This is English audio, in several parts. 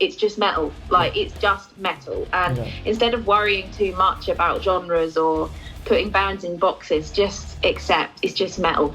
it's just metal. Like, it's just metal. And instead of worrying too much about genres or putting bands in boxes, just accept it's just metal.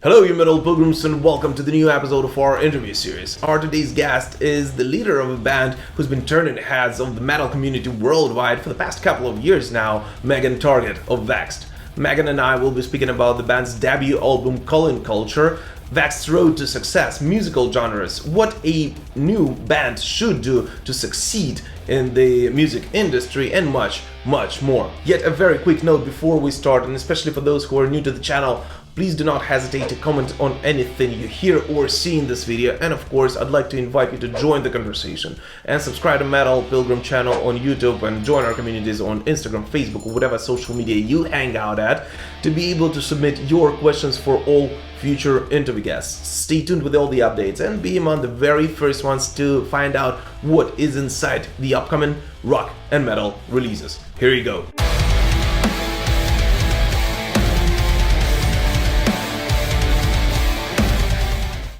Hello, you metal pilgrims, and welcome to the new episode of our interview series. Our today's guest is the leader of a band who's been turning heads of the metal community worldwide for the past couple of years now, Megan Targett of VEXED. Megan and I will be speaking about the band's debut album, Culling Culture, VEXED's road to success, musical genres, what a new band should do to succeed in the music industry, and much, much more. Yet a very quick note before we start, and especially for those who are new to the channel, please do not hesitate to comment on anything you hear or see in this video, and of course I'd like to invite you to join the conversation and subscribe to Metal Pilgrim channel on YouTube and join our communities on Instagram, Facebook, or whatever social media you hang out at to be able to submit your questions for all future interview guests. Stay tuned with all the updates and be among the very first ones to find out what is inside the upcoming rock and metal releases. Here you go.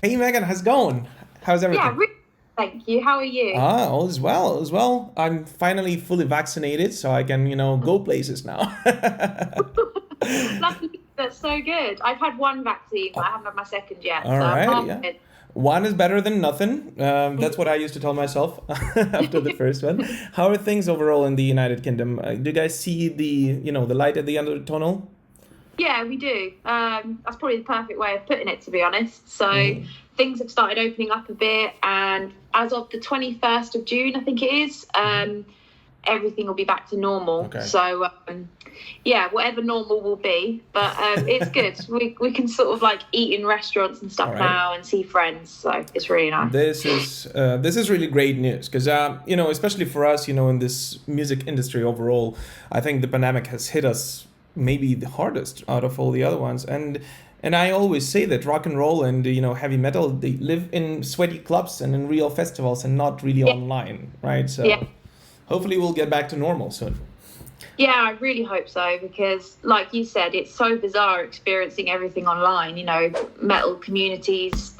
Hey Megan, how's it going? How's everything? Yeah, really, thank you. How are you? All is well, all is well. I'm finally fully vaccinated, so I can, go places now. That's so good. I've had one vaccine, but I haven't had my second yet. All right, yeah. One is better than nothing. That's what I used to tell myself after the first one. How are things overall in the United Kingdom? Do you guys see the light at the end of the tunnel? Yeah, we do. That's probably the perfect way of putting it, to be honest. So things have started opening up a bit, and as of the 21st of June, I think it is, everything will be back to normal. Okay. So, whatever normal will be, but it's good. we can sort of like eat in restaurants and stuff now and see friends, so it's really nice. This is really great news because especially for us, in this music industry overall, I think the pandemic has hit us maybe the hardest out of all the other ones, and I always say that rock and roll and heavy metal, they live in sweaty clubs and in real festivals and not really online, right? So hopefully we'll get back to normal soon. Yeah, I really hope so, because like you said, it's so bizarre experiencing everything online. Metal communities,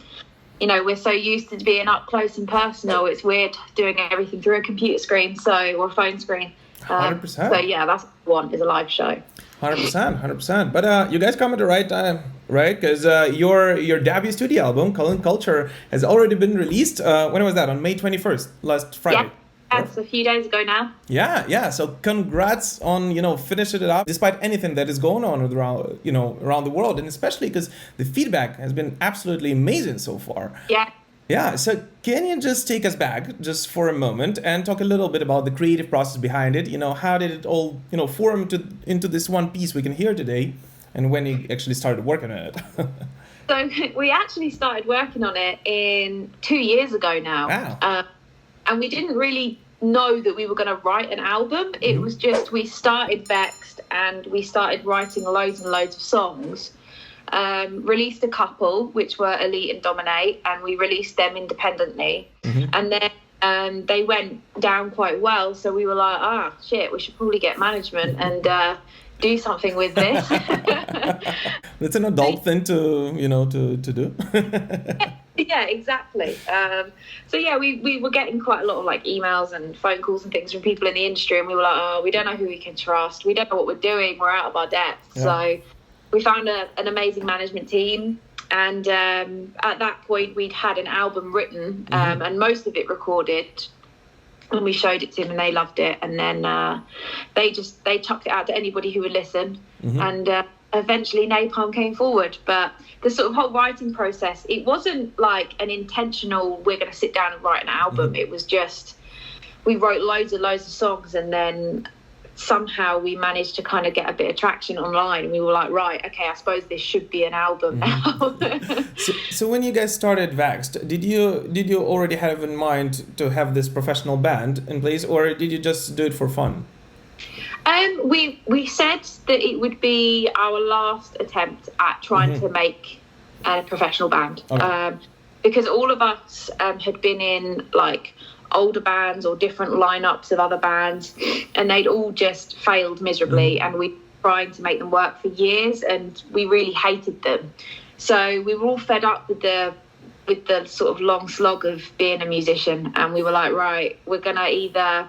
we're so used to being up close and personal. It's weird doing everything through a computer screen, or a phone screen. 100%. So yeah, that's what I want, is a live show. 100%. But you guys come at the right time, right? Because your debut studio album, Culling Culture, has already been released. When was that? On May 21st, last Friday. Yeah, that's a few days ago now. Yeah. So congrats on finishing it up, despite anything that is going on around the world, and especially because the feedback has been absolutely amazing so far. Yeah, so can you just take us back just for a moment and talk a little bit about the creative process behind it? How did it all, form into this one piece we can hear today, and when you actually started working on it? So we actually started working on it 2 years ago now. Wow. And we didn't really know that we were going to write an album. It was just, we started VEXED and we started writing loads and loads of songs. Released a couple which were Elite and Dominate, and we released them independently, and then they went down quite well, so we were like, we should probably get management and do something with this. That's an adult thing to do. Yeah, exactly. So yeah, we were getting quite a lot of like emails and phone calls and things from people in the industry, and we were like, we don't know who we can trust, we don't know what we're doing, we're out of our depth. So we found an amazing management team, and at that point we'd had an album written, and most of it recorded, and we showed it to them and they loved it, and then they chucked it out to anybody who would listen, and eventually Napalm came forward. But the sort of whole writing process, it wasn't like an intentional, we're going to sit down and write an album. It was just, we wrote loads of songs, and then somehow we managed to kind of get a bit of traction online, and we were like, right, okay, I suppose this should be an album now. So when you guys started VEXED, did you already have in mind to have this professional band in place, or did you just do it for fun? We said that it would be our last attempt at trying to make a professional band, because all of us had been in like older bands or different lineups of other bands, and they'd all just failed miserably, and we were trying to make them work for years, and we really hated them. So we were all fed up with the with the sort of long slog of being a musician, and we were like, right, we're gonna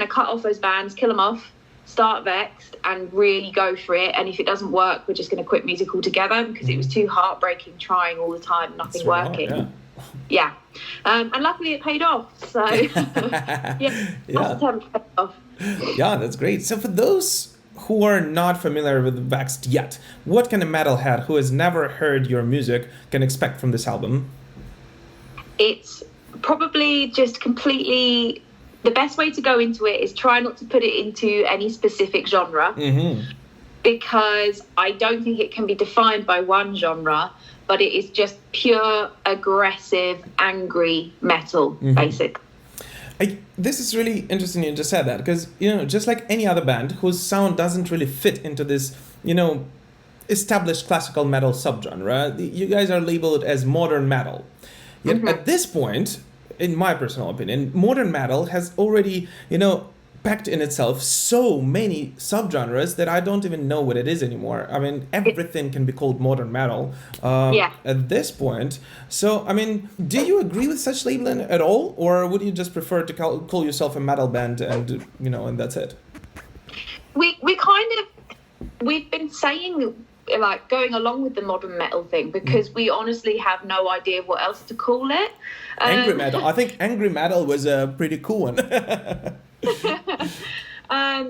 cut off those bands, kill them off, start Vexed, and really go for it. And if it doesn't work, we're just gonna quit music altogether, because it was too heartbreaking trying all the time, nothing working. Yeah. And luckily it paid off. So yeah, paid off. Yeah, that's great. So for those who are not familiar with Vexed yet, what can a metalhead who has never heard your music can expect from this album? It's probably just completely, the best way to go into it is try not to put it into any specific genre, because I don't think it can be defined by one genre, but it is just pure, aggressive, angry metal, basically. This is really interesting you just said that, because, just like any other band whose sound doesn't really fit into this, established classical metal subgenre, you guys are labeled as modern metal. Yet at this point, in my personal opinion, modern metal has already, packed in itself so many subgenres that I don't even know what it is anymore. I mean, everything can be called modern metal at this point. So, I mean, do you agree with such labeling at all? Or would you just prefer to call yourself a metal band and, and that's it? We've been saying, like, going along with the modern metal thing, because we honestly have no idea what else to call it. Angry metal. I think angry metal was a pretty cool one.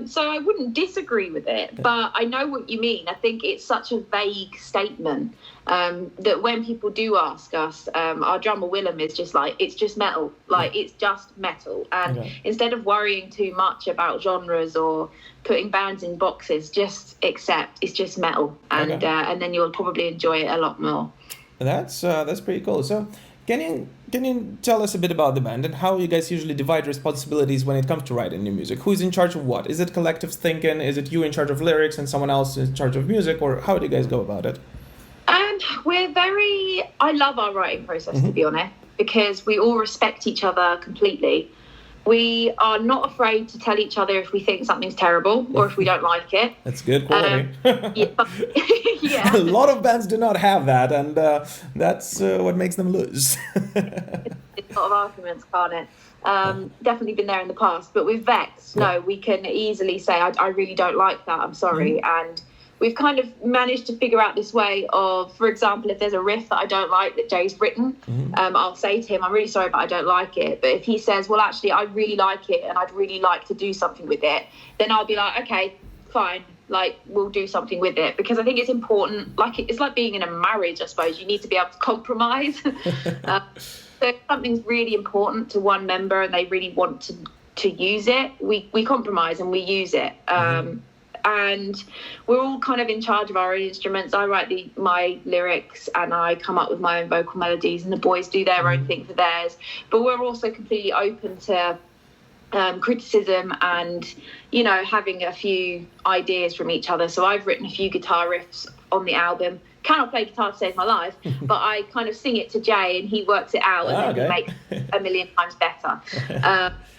So I wouldn't disagree with it, but I know what you mean. I think it's such a vague statement that when people do ask us, our drummer Willem is just like, it's just metal, like it's just metal. And instead of worrying too much about genres or putting bands in boxes, just accept it's just metal, and then you'll probably enjoy it a lot more. That's pretty cool. So can you tell us a bit about the band and how you guys usually divide responsibilities when it comes to writing new music? Who's in charge of what? Is it collective thinking? Is it you in charge of lyrics and someone else in charge of music? Or how do you guys go about it? I love our writing process, to be honest, because we all respect each other completely. We are not afraid to tell each other if we think something's terrible or if we don't like it. That's good quality. A lot of bands do not have that, and that's what makes them lose. It's a lot of arguments, can't it? Definitely been there in the past. But with Vexed, no, we can easily say, I really don't like that, I'm sorry. And we've kind of managed to figure out this way of, for example, if there's a riff that I don't like that Jay's written, I'll say to him, I'm really sorry, but I don't like it. But if he says, well, actually, I really like it and I'd really like to do something with it, then I'll be like, okay, fine, like, we'll do something with it. Because I think it's important, like, it's like being in a marriage, I suppose. You need to be able to compromise. So if something's really important to one member and they really want to use it, we compromise and we use it. And we're all kind of in charge of our own instruments. I write my lyrics and I come up with my own vocal melodies, and the boys do their own thing for theirs. But we're also completely open to criticism and, having a few ideas from each other. So I've written a few guitar riffs on the album. Cannot play guitar to save my life, but I kind of sing it to Jay and he works it out and then he makes it a million times better.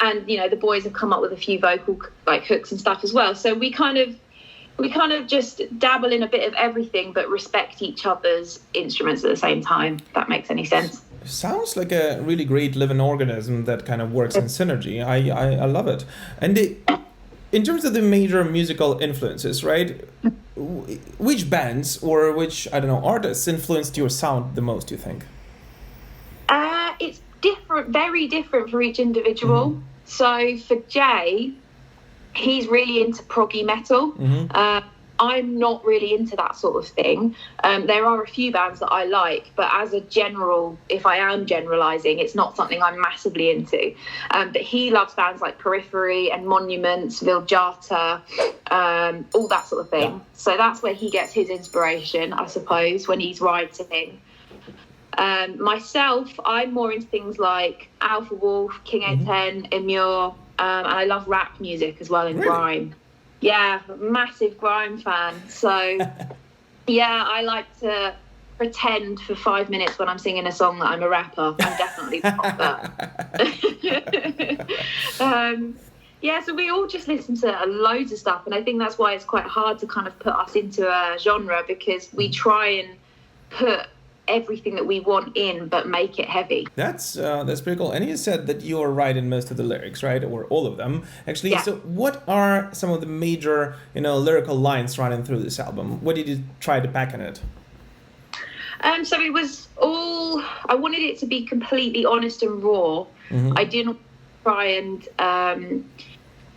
And the boys have come up with a few vocal hooks and stuff as well. So we kind of just dabble in a bit of everything, but respect each other's instruments at the same time. If that makes any sense. Sounds like a really great living organism that kind of works in synergy. I love it. And in terms of the major musical influences, right? Which bands or which, artists influenced your sound the most, you think? It's different, very different for each individual. So for Jay, he's really into proggy metal. I'm not really into that sort of thing. There are a few bands that I like, but as a general, if I am generalising, it's not something I'm massively into. But he loves bands like Periphery and Monuments, Viljata, all that sort of thing. Yeah. So that's where he gets his inspiration, I suppose, when he's writing. Myself, I'm more into things like Alpha Wolf, King A10, Immure, and I love rap music as well, and grime. Yeah, massive grime fan. So, yeah, I like to pretend for 5 minutes when I'm singing a song that I'm a rapper. I'm definitely not that. Yeah, so we all just listen to loads of stuff. And I think that's why it's quite hard to kind of put us into a genre, because we try and put everything that we want in, but make it heavy. That's pretty cool. And you said that you're writing most of the lyrics, right, or all of them, actually. Yeah. So, what are some of the major, lyrical lines running through this album? What did you try to pack in it? So it was all. I wanted it to be completely honest and raw. Mm-hmm. I didn't try and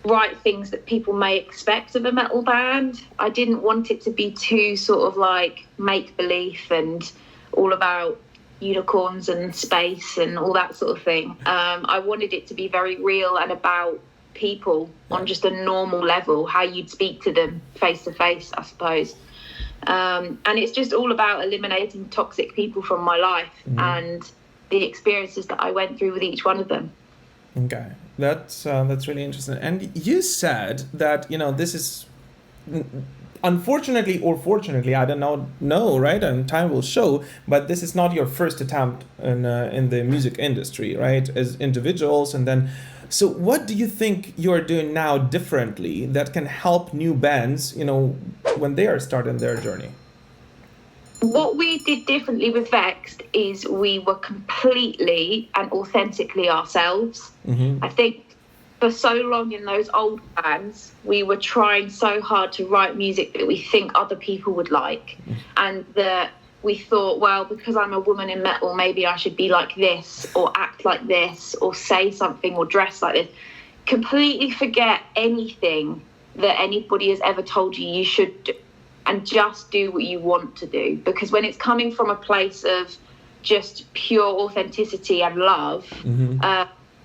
write things that people may expect of a metal band. I didn't want it to be too sort of like make believe and all about unicorns and space and all that sort of thing. I wanted it to be very real and about people on just a normal level, how you'd speak to them face to face, I suppose. And it's just all about eliminating toxic people from my life and the experiences that I went through with each one of them. Okay, that's really interesting. And you said that this is, unfortunately or fortunately, I don't know, right? And time will show. But this is not your first attempt in the music industry, right? As individuals, and then. So, what do you think you are doing now differently that can help new bands, when they are starting their journey? What we did differently with VEXED is we were completely and authentically ourselves. Mm-hmm. I think for so long in those old bands, we were trying so hard to write music that we think other people would like. Mm-hmm. And that we thought, well, because I'm a woman in metal, maybe I should be like this or act like this or say something or dress like this. Completely forget anything that anybody has ever told you should do. And just do what you want to do. Because when it's coming from a place of just pure authenticity and love,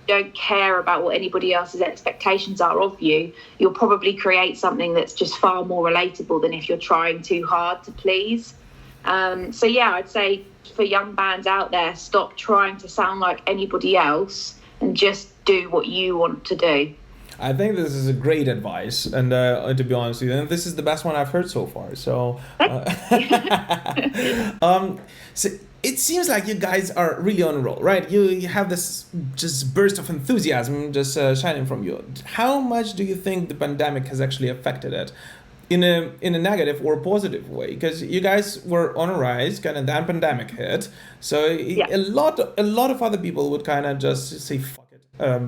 don't care about what anybody else's expectations are of you, you'll probably create something that's just far more relatable than if you're trying too hard to please. So yeah, I'd say for young bands out there, stop trying to sound like anybody else and just do what you want to do. I think this is a great advice, and to be honest with you, and this is the best one I've heard so far. So, so it seems like you guys are really on a roll, right? You have this just burst of enthusiasm just shining from you. How much do you think the pandemic has actually affected it? In a negative or positive way, because you guys were on a rise, kind of then pandemic hit, so a lot of other people would kind of just say fuck it,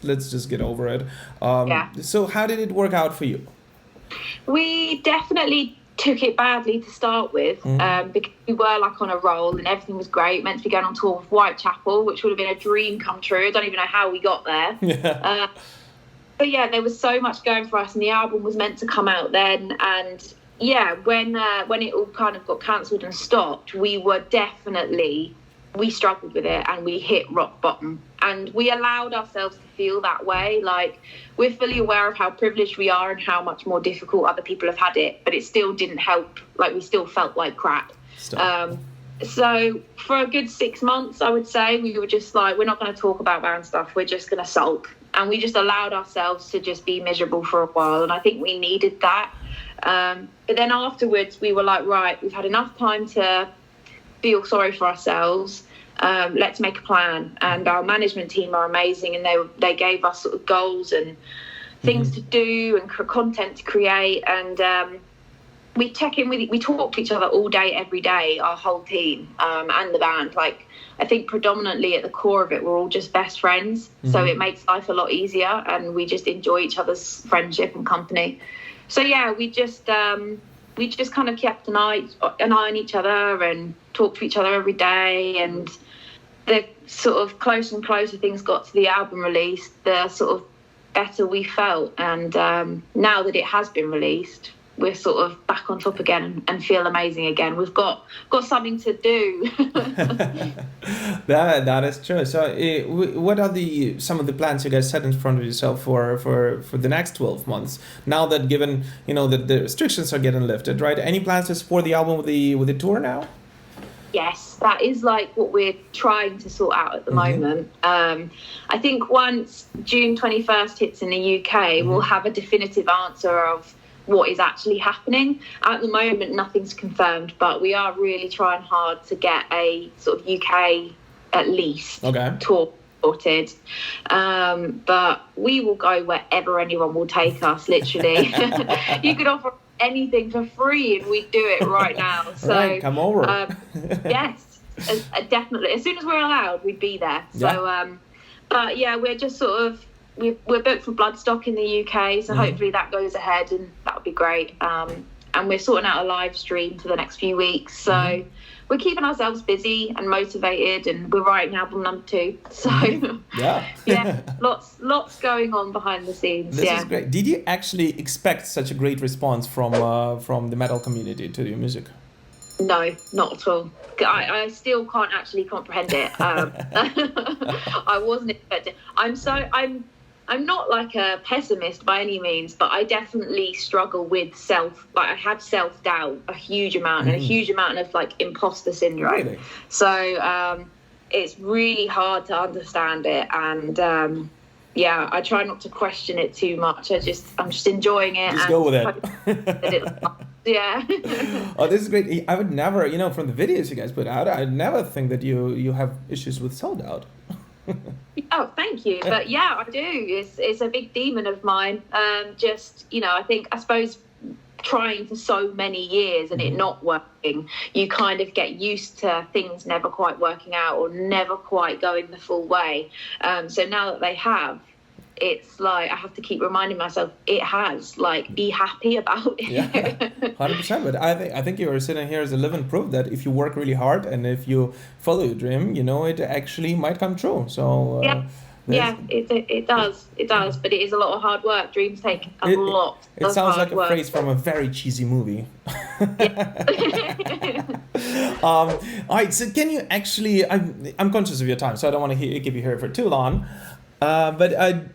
let's just get over it. So how did it work out for you? We definitely took it badly to start with, because we were like on a roll and everything was great, meant to be going on tour with Whitechapel, which would have been a dream come true. I don't even know how we got there. But yeah, there was so much going for us, and the album was meant to come out then. And yeah, when it all kind of got cancelled and stopped, we struggled with it and we hit rock bottom. And we allowed ourselves to feel that way. Like, we're fully aware of how privileged we are and how much more difficult other people have had it, but it still didn't help. Like, we still felt like crap. So for a good 6 months, I would say, we were just like, we're not going to talk about band stuff. We're just going to sulk. And we just allowed ourselves to just be miserable for a while. And I think we needed that. But then afterwards, we were like, right, we've had enough time to feel sorry for ourselves. Let's make a plan. And our management team are amazing, and they gave us sort of goals and things to do and content to create. And we talk to each other all day, every day, our whole team, and the band. Like, I think predominantly at the core of it, we're all just best friends. So it makes life a lot easier, and we just enjoy each other's friendship and company. So yeah, we just kind of kept an eye on each other and talked to each other every day. And the sort of closer and closer things got to the album release, the sort of better we felt. And now that it has been released, we're sort of back on top again and feel amazing again. We've got something to do. That is true. So what are some of the plans you guys set in front of yourself for the next 12 months? Now that given, that the restrictions are getting lifted, right? Any plans to support the album with the tour now? Yes, that is like what we're trying to sort out at the moment. I think once June 21st hits in the UK, we'll have a definitive answer of what is actually happening. At the moment, nothing's confirmed, but we are really trying hard to get a sort of UK at least tour sorted. But we will go wherever anyone will take us, literally. You could offer anything for free and we'd do it right now. So right, come over. Yes. definitely. As soon as we're allowed, we'd be there. So, but yeah, we're just sort of we're booked for Bloodstock in the UK, so hopefully that goes ahead, and that would be great. And we're sorting out a live stream for the next few weeks, so we're keeping ourselves busy and motivated, and we're writing album number 2. So yeah, lots going on behind the scenes. This is great. Did you actually expect such a great response from the metal community to your music? No, not at all. I still can't actually comprehend it. I wasn't expecting. I'm not like a pessimist by any means, but I definitely struggle with I have self-doubt a huge amount, and a huge amount of like imposter syndrome. Really? So it's really hard to understand it, and I try not to question it too much. I'm just enjoying it. Just go with it. Yeah. Oh, this is great. I would never, from the videos you guys put out, I'd never think that you have issues with self-doubt. Oh, thank you. But yeah, I do. It's a big demon of mine. I suppose trying for so many years and it not working, you kind of get used to things never quite working out or never quite going the full way. So now that they have, it's like I have to keep reminding myself it has. Like, be happy about it. Yeah, 100%. But I think you are sitting here as a living proof that if you work really hard and if you follow your dream, it actually might come true. So it does. But it is a lot of hard work. Dreams take a lot. It sounds like a phrase from a very cheesy movie. All right. So can you actually? I'm conscious of your time, so I don't want to keep you here for too long. But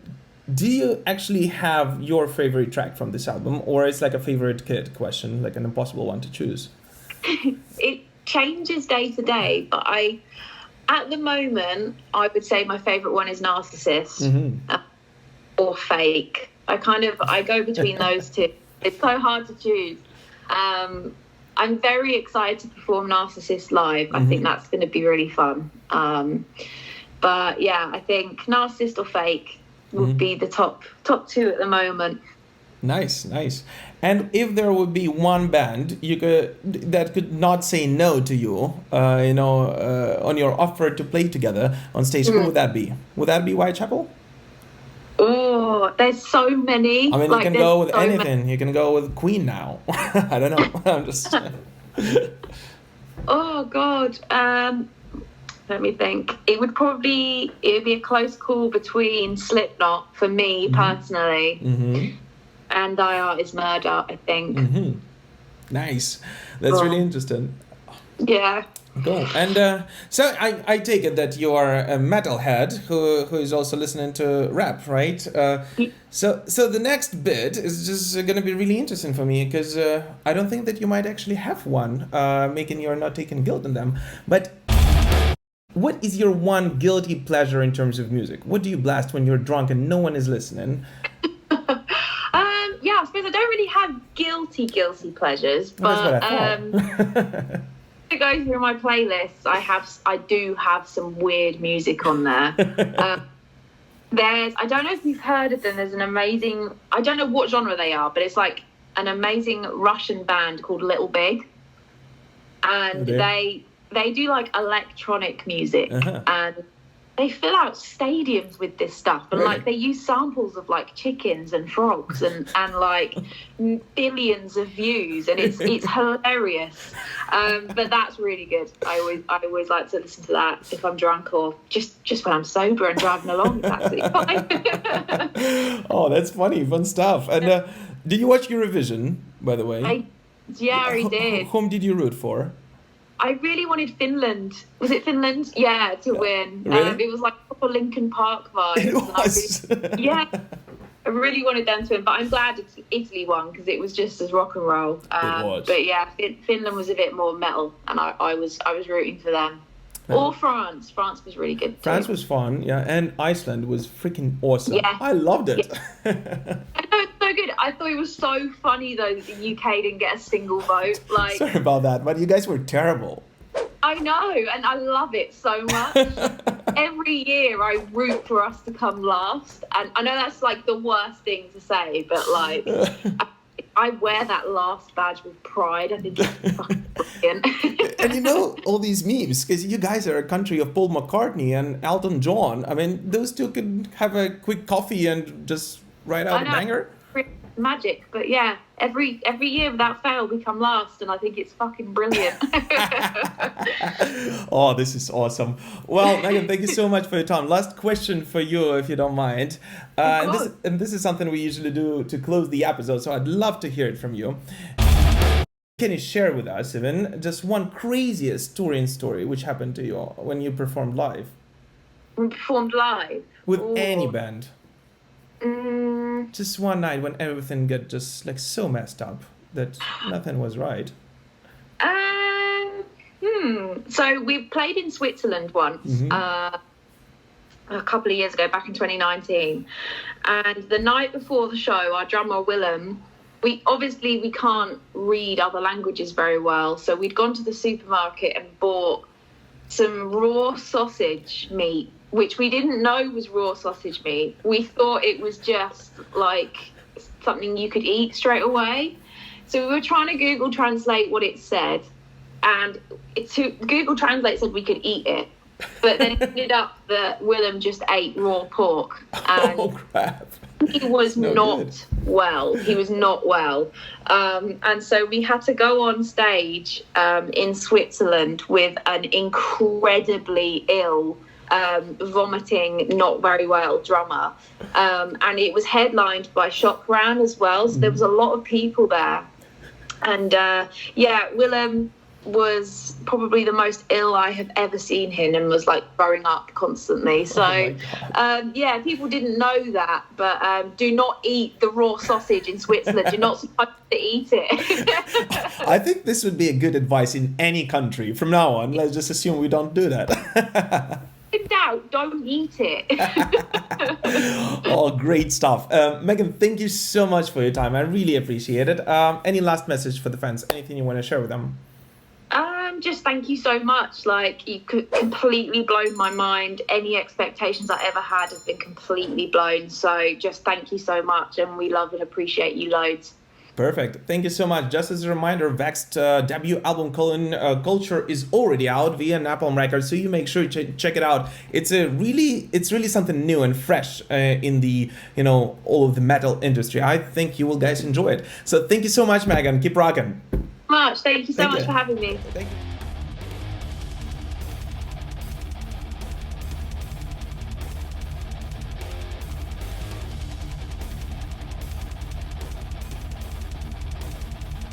do you actually have your favorite track from this album, or it's like a favorite kid question, like an impossible one to choose? It changes day to day, but at the moment, I would say my favorite one is Narcissist or Fake. I go between those two. It's so hard to choose. I'm very excited to perform Narcissist live. I think that's going to be really fun. But yeah, I think Narcissist or Fake would be the top 2 at the moment. Nice. And if there would be one band that could not say no to you, on your offer to play together on stage, who would that be? Would that be Whitechapel? Oh, there's so many. I mean, you can go with anything. You can go with Queen now. I don't know. I'm just. Oh God. Let me think. It would be a close call between Slipknot for me personally, and Die Art Is Murder, I think. Nice. That's really interesting. Yeah. Cool. And so I take it that you are a metalhead who is also listening to rap, right? So the next bit is just going to be really interesting for me because I don't think that you might actually have one, making you're not taking guilt in them. But what is your one guilty pleasure in terms of music? What do you blast when you're drunk and no one is listening? I suppose I don't really have guilty pleasures, but to go through my playlists, I do have some weird music on there. I don't know if you've heard of them. There's an amazing, I don't know what genre they are, but it's like an amazing Russian band called Little Big, and they do like electronic music, and they fill out stadiums with this stuff, and like they use samples of like chickens and frogs and like billions of views, and it's hilarious. But that's really good. I always like to listen to that if I'm drunk or just when I'm sober and driving along. It's absolutely fine. Oh, that's funny, fun stuff. And did you watch Eurovision, by the way? I did. Whom did you root for? I really wanted Finland. Was it Finland? Yeah, to win. Really? It was like a Linkin Park vibe. It was. I really wanted them to win, but I'm glad Italy won because it was just as rock and roll. It was. But yeah, Finland was a bit more metal, and I was rooting for them. Or France. France was really good too. France was fun, yeah, and Iceland was freaking awesome. Yeah. I loved it. Yeah. I know, it's so good. I thought it was so funny though that the UK didn't get a single vote. Like, sorry about that, but you guys were terrible. I know, and I love it so much. Every year I root for us to come last, and I know that's like the worst thing to say, but like I wear that last badge with pride. I think it's fucking brilliant. And you know, all these memes, because you guys are a country of Paul McCartney and Elton John. I mean, those two could have a quick coffee and just write out a banger. Magic, but yeah, every year without fail we come last, and I think it's fucking brilliant. Oh, this is awesome. Well, Megan, thank you so much for your time. Last question for you, if you don't mind. And this is something we usually do to close the episode, so I'd love to hear it from you. Can you share with us even just one craziest touring story which happened to you when you performed live? We performed live with any band. Just one night when everything got just like so messed up that nothing was right. So we played in Switzerland once, a couple of years ago, back in 2019. And the night before the show, our drummer Willem, we can't read other languages very well. So we'd gone to the supermarket and bought some raw sausage meat, which we didn't know was raw sausage meat. We thought it was just like something you could eat straight away. So we were trying to Google Translate what it said, and Google Translate said we could eat it. But then it ended up that Willem just ate raw pork. And oh, crap. He was not well. He was not well. And so we had to go on stage in Switzerland with an incredibly ill, vomiting, not very well drummer. And it was headlined by Shockran as well. So there was a lot of people there. And Willem was probably the most ill I have ever seen him, and was like throwing up constantly. So people didn't know that, but do not eat the raw sausage in Switzerland. You're not supposed to eat it. I think this would be a good advice in any country from now on. Let's just assume we don't do that. In doubt, don't eat it. Oh, great stuff. Megan, thank you so much for your time. I really appreciate it. Any last message for the fans? Anything you want to share with them? Just thank you so much. Like, you could completely blown my mind. Any expectations I ever had have been completely blown. So just thank you so much, and we love and appreciate you loads. Perfect. Thank you so much. Just as a reminder, VEXED debut album Culling Culture is already out via Napalm Records, so you make sure to check it out. It's really something new and fresh in the all of the metal industry. I think you will guys enjoy it. So thank you so much, Megan. Keep rocking. Thank you so much for having me. Thank you.